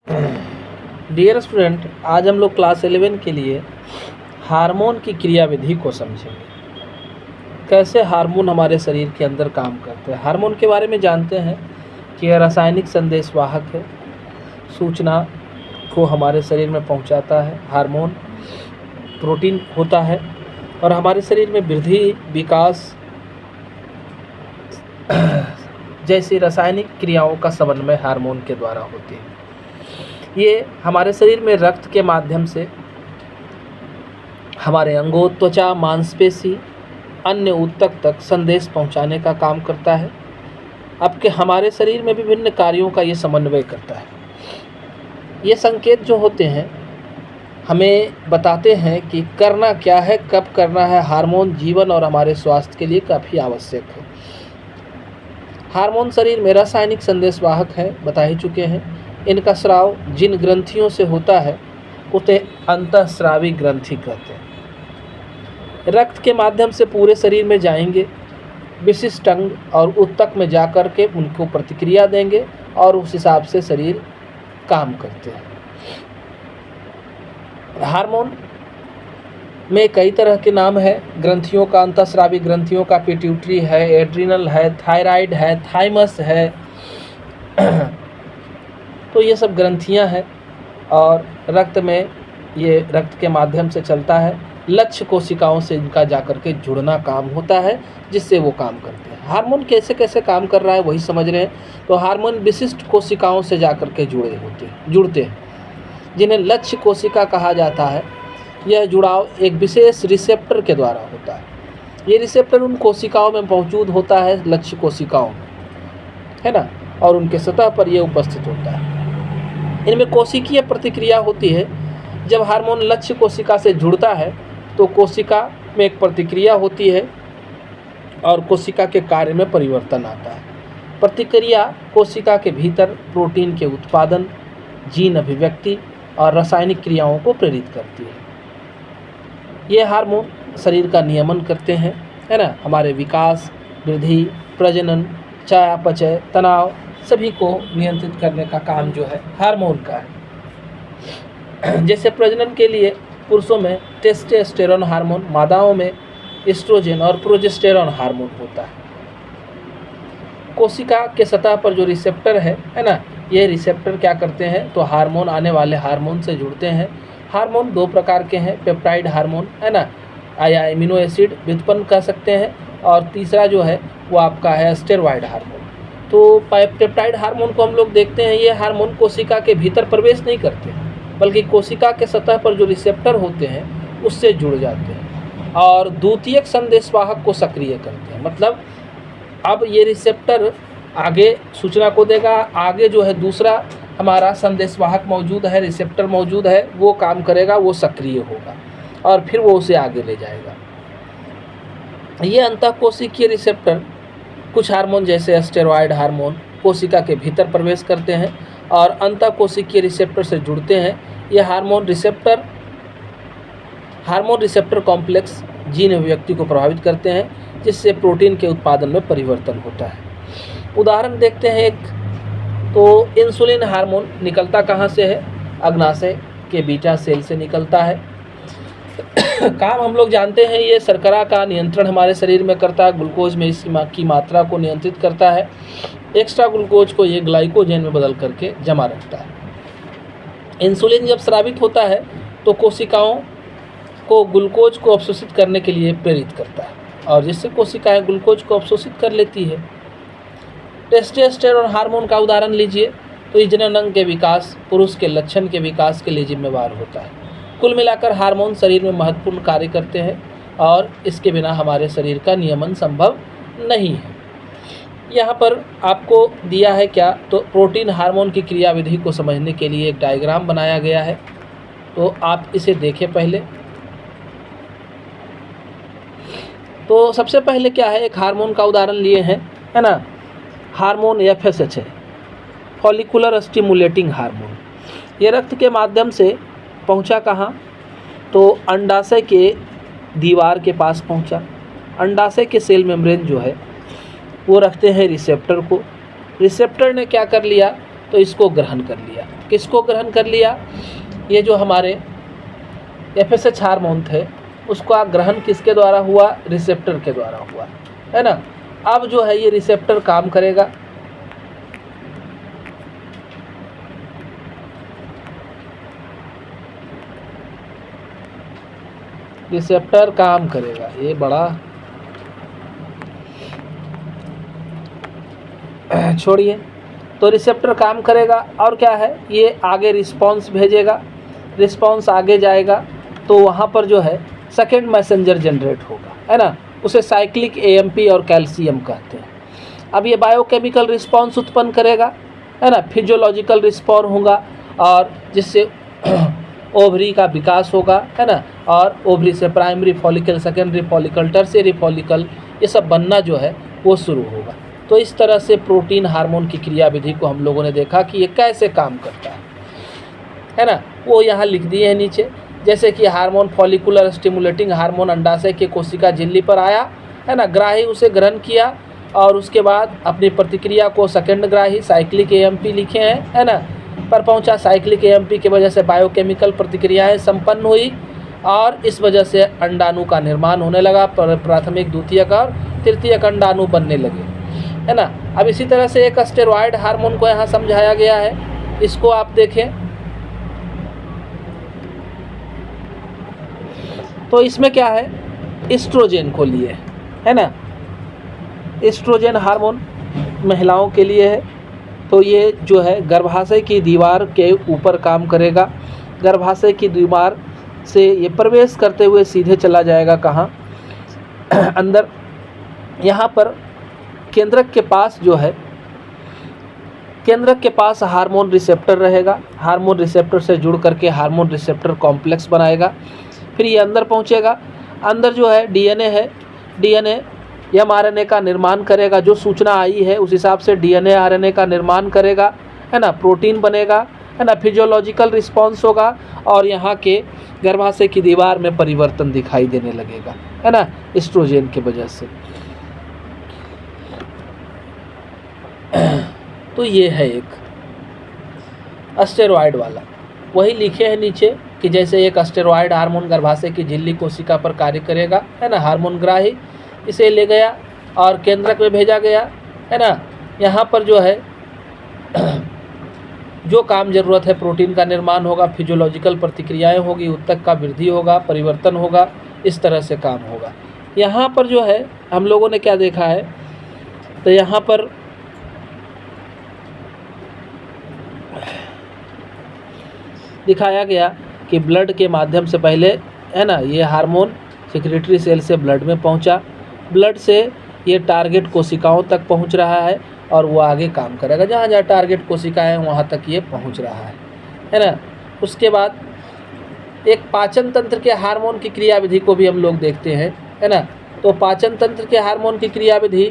Dear student, आज हम लोग क्लास 11 के लिए हार्मोन की क्रियाविधि को समझेंगे। कैसे हार्मोन हमारे शरीर के अंदर काम करते हैं। हार्मोन के बारे में जानते हैं कि यह रासायनिक संदेशवाहक है, सूचना को हमारे शरीर में पहुंचाता है। हार्मोन प्रोटीन होता है और हमारे शरीर में वृद्धि, विकास जैसी रासायनिक क्रियाओं का समन्वय हार्मोन के द्वारा होती है। ये हमारे शरीर में रक्त के माध्यम से हमारे अंगों, त्वचा, मांसपेशी, अन्य ऊतक तक संदेश पहुंचाने का काम करता है। अब के हमारे शरीर में विभिन्न कार्यों का ये समन्वय करता है। ये संकेत जो होते हैं हमें बताते हैं कि करना क्या है, कब करना है। हार्मोन जीवन और हमारे स्वास्थ्य के लिए काफ़ी आवश्यक है। हार्मोन शरीर में रासायनिक संदेशवाहक है, बता ही चुके हैं। इनका स्राव जिन ग्रंथियों से होता है उसे अंतःस्रावी ग्रंथि कहते हैं। रक्त के माध्यम से पूरे शरीर में जाएंगे, विशिष्ट अंग और ऊतक में जाकर के उनको प्रतिक्रिया देंगे और उस हिसाब से शरीर काम करते हैं। हार्मोन में कई तरह के नाम है ग्रंथियों का। अंतःस्रावी ग्रंथियों का पिट्यूटरी है, एड्रिनल है, थायराइड है, थाइमस है। तो ये सब ग्रंथियां हैं और रक्त में ये रक्त के माध्यम से चलता है। लक्ष्य कोशिकाओं से इनका जाकर के जुड़ना काम होता है, जिससे वो काम करते हैं। हार्मोन कैसे कैसे काम कर रहा है वही समझ रहे हैं। तो हार्मोन विशिष्ट कोशिकाओं से जाकर के जुड़ते हैं, जिन्हें लक्ष्य कोशिका कहा जाता है। यह जुड़ाव एक विशेष रिसेप्टर के द्वारा होता है। ये रिसेप्टर उन कोशिकाओं में मौजूद होता है, लक्ष्य कोशिकाओं में, है ना, और उनके सतह पर यह उपस्थित होता है। इनमें कोशिकीय प्रतिक्रिया होती है। जब हार्मोन लक्ष्य कोशिका से जुड़ता है तो कोशिका में एक प्रतिक्रिया होती है और कोशिका के कार्य में परिवर्तन आता है। प्रतिक्रिया कोशिका के भीतर प्रोटीन के उत्पादन, जीन अभिव्यक्ति और रासायनिक क्रियाओं को प्रेरित करती है। ये हार्मोन शरीर का नियमन करते हैं, है ना। हमारे विकास, वृद्धि, प्रजनन, चयापचय, तनाव सभी को नियंत्रित करने का काम जो है हार्मोन का है। जैसे प्रजनन के लिए पुरुषों में टेस्टोस्टेरोन हार्मोन, मादाओं में एस्ट्रोजन और प्रोजेस्टेरोन हार्मोन होता है। कोशिका के सतह पर जो रिसेप्टर है ना, ये रिसेप्टर क्या करते हैं तो हार्मोन, आने वाले हार्मोन से जुड़ते हैं। हार्मोन दो प्रकार के हैं, पेप्टाइड हार्मोन, है ना, या एमिनो एसिड व्युत्पन्न कर सकते हैं, और तीसरा जो है वो आपका है स्टेरॉयड हार्मोन। तो पेप्टाइड हार्मोन को हम लोग देखते हैं, ये हार्मोन कोशिका के भीतर प्रवेश नहीं करते, बल्कि कोशिका के सतह पर जो रिसेप्टर होते हैं उससे जुड़ जाते हैं और द्वितीयक संदेशवाहक को सक्रिय करते हैं। मतलब अब ये रिसेप्टर आगे सूचना को देगा, आगे जो है दूसरा हमारा संदेशवाहक मौजूद है, रिसेप्टर मौजूद है, वो काम करेगा, वो सक्रिय होगा और फिर वो उसे आगे ले जाएगा। ये अंतःकोशिकीय रिसेप्टर कुछ हार्मोन जैसे स्टेरॉयड हार्मोन कोशिका के भीतर प्रवेश करते हैं और अंतःकोशिकीय रिसेप्टर से जुड़ते हैं। ये हार्मोन रिसेप्टर कॉम्प्लेक्स जीन अभिव्यक्ति को प्रभावित करते हैं, जिससे प्रोटीन के उत्पादन में परिवर्तन होता है। उदाहरण देखते हैं एक, तो इंसुलिन हार्मोन निकलता कहाँ से है? अग्नाशय के बीटा सेल से निकलता है। काम हम लोग जानते हैं, ये शर्करा का नियंत्रण हमारे शरीर में करता है, ग्लूकोज में इसकी मात्रा को नियंत्रित करता है, एक्स्ट्रा ग्लूकोज को ये ग्लाइकोजन में बदल करके जमा रखता है। इंसुलिन जब स्रावित होता है तो कोशिकाओं को ग्लूकोज को अवशोषित करने के लिए प्रेरित करता है और जिससे कोशिकाएं ग्लूकोज को अवशोषित कर लेती है। टेस्टोस्टेरोन हार्मोन का उदाहरण लीजिए, तो ये जनन अंग के विकास, पुरुष के लक्षण के विकास के लिए जिम्मेवार होता है। कुल मिलाकर हार्मोन शरीर में महत्वपूर्ण कार्य करते हैं और इसके बिना हमारे शरीर का नियमन संभव नहीं है। यहाँ पर आपको दिया है क्या, तो प्रोटीन हार्मोन की क्रियाविधि को समझने के लिए एक डायग्राम बनाया गया है, तो आप इसे देखें पहले। तो सबसे पहले क्या है, एक हार्मोन का उदाहरण लिए हैं, है ना, हार्मोन FSH है, फॉलिकुलर स्टिमुलेटिंग हार्मोन। ये रक्त के माध्यम से पहुंचा कहाँ, तो अंडाशय के दीवार के पास पहुंचा। अंडाशय के सेल मेम्ब्रेन जो है वो रखते हैं रिसेप्टर को। रिसेप्टर ने क्या कर लिया, तो इसको ग्रहण कर लिया। किसको ग्रहण कर लिया, ये जो हमारे FSH हार्मोन थे उसका ग्रहण किसके द्वारा हुआ, रिसेप्टर के द्वारा हुआ, है ना। अब जो है ये रिसेप्टर काम करेगा, रिसेप्टर काम करेगा, ये बड़ा छोड़िए। तो रिसेप्टर काम करेगा और क्या है, ये आगे रिस्पांस भेजेगा, रिस्पांस आगे जाएगा तो वहाँ पर जो है सेकेंड मैसेंजर जनरेट होगा, है ना। उसे साइक्लिक AMP और कैल्शियम कहते हैं। अब ये बायोकेमिकल रिस्पांस उत्पन्न करेगा, है ना, फिजियोलॉजिकल रिस्पॉन्स होगा और जिससे ओवरी का विकास होगा, है ना, और ओवरी से primary follicle, secondary follicle, tertiary follicle, ये सब बनना जो है वो शुरू होगा। तो इस तरह से प्रोटीन हार्मोन की क्रियाविधि को हम लोगों ने देखा कि ये कैसे काम करता है ना। वो यहाँ लिख दिए हैं नीचे, जैसे कि हार्मोन फॉलिकुलर स्टिमुलेटिंग हार्मोन अंडाशय के कोशिका झिल्ली पर आया, है ना, ग्राही उसे ग्रहण किया और उसके बाद अपनी प्रतिक्रिया को सेकेंड ग्राही साइक्लिक AMP लिखे हैं, है ना, पर पहुंचा। साइक्लिक AMP की वजह से बायोकेमिकल प्रतिक्रियाएं संपन्न हुई और इस वजह से अंडाणु का निर्माण होने लगा, प्राथमिक, द्वितीयक और तृतीयक अंडाणु बनने लगे, है ना। अब इसी तरह से एक स्टेरॉयड हार्मोन को यहाँ समझाया गया है, इसको आप देखें तो इसमें क्या है, एस्ट्रोजन को लिए, है ना। एस्ट्रोजन हार्मोन महिलाओं के लिए है, तो ये जो है गर्भाशय की दीवार के ऊपर काम करेगा। गर्भाशय की दीवार से ये प्रवेश करते हुए सीधे चला जाएगा कहाँ, अंदर। यहाँ पर केंद्रक के पास जो है, केंद्रक के पास हार्मोन रिसेप्टर रहेगा, हार्मोन रिसेप्टर से जुड़ करके हार्मोन रिसेप्टर कॉम्प्लेक्स बनाएगा। फिर ये अंदर पहुँचेगा, अंदर जो है DNA है, DNA mRNA का निर्माण करेगा, जो सूचना आई है उस हिसाब से DNA RNA का निर्माण करेगा, है ना, प्रोटीन बनेगा, है ना, फिजियोलॉजिकल रिस्पांस होगा और यहाँ के गर्भाशय की दीवार में परिवर्तन दिखाई देने लगेगा, है ना, एस्ट्रोजन की वजह से। तो ये है एक स्टेरॉयड वाला, वही लिखे हैं नीचे कि जैसे एक स्टेरॉयड हार्मोन गर्भाशय की झिल्ली कोशिका पर कार्य करेगा, है ना, हार्मोन ग्राही इसे ले गया और केंद्रक में भेजा गया, है ना। यहाँ पर जो है जो काम जरूरत है, प्रोटीन का निर्माण होगा, फिजियोलॉजिकल प्रतिक्रियाएं होगी, उत्तक का वृद्धि होगा, परिवर्तन होगा, इस तरह से काम होगा। यहाँ पर जो है हम लोगों ने क्या देखा है, तो यहाँ पर दिखाया गया कि ब्लड के माध्यम से पहले, है ना, ये हार्मोन सेक्रेटरी सेल से ब्लड में पहुंचा, ब्लड से ये टारगेट कोशिकाओं तक पहुंच रहा है और वो आगे काम करेगा, जहाँ जहाँ टारगेट कोशिका है वहाँ तक ये पहुंच रहा है ना। उसके बाद एक पाचन तंत्र के हार्मोन की क्रियाविधि को भी हम लोग देखते हैं, है ना। तो पाचन तंत्र के हार्मोन की क्रियाविधि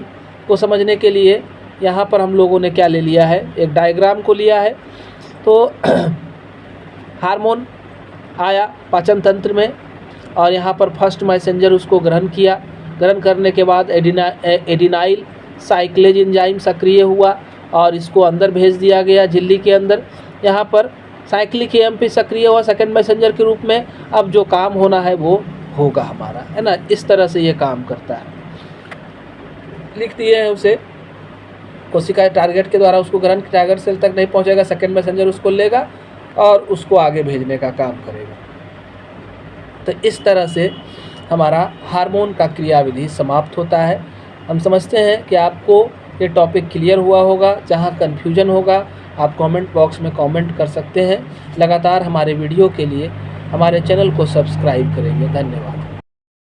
को समझने के लिए यहाँ पर हम लोगों ने क्या ले लिया है, एक डायग्राम को लिया है। तो हार्मोन आया पाचन तंत्र में और यहाँ पर फर्स्ट मैसेंजर उसको ग्रहण किया, ग्रहण करने के बाद एडिनाइल साइक्लेज एंजाइम सक्रिय हुआ और इसको अंदर भेज दिया गया झिल्ली के अंदर। यहाँ पर साइक्लिक AMP सक्रिय हुआ सेकेंड मैसेंजर के रूप में। अब जो काम होना है वो होगा हमारा, है ना। इस तरह से ये काम करता है, लिख दिए हैं उसे। कोशिका टारगेट के द्वारा उसको ग्रहण, टारगेट सेल तक नहीं पहुँचेगा, सेकेंड मैसेंजर उसको लेगा और उसको आगे भेजने का काम करेगा। तो इस तरह से हमारा हार्मोन का क्रियाविधि समाप्त होता है। हम समझते हैं कि आपको ये टॉपिक क्लियर हुआ होगा। जहाँ कन्फ्यूजन होगा आप कमेंट बॉक्स में कमेंट कर सकते हैं। लगातार हमारे वीडियो के लिए हमारे चैनल को सब्सक्राइब करेंगे। धन्यवाद।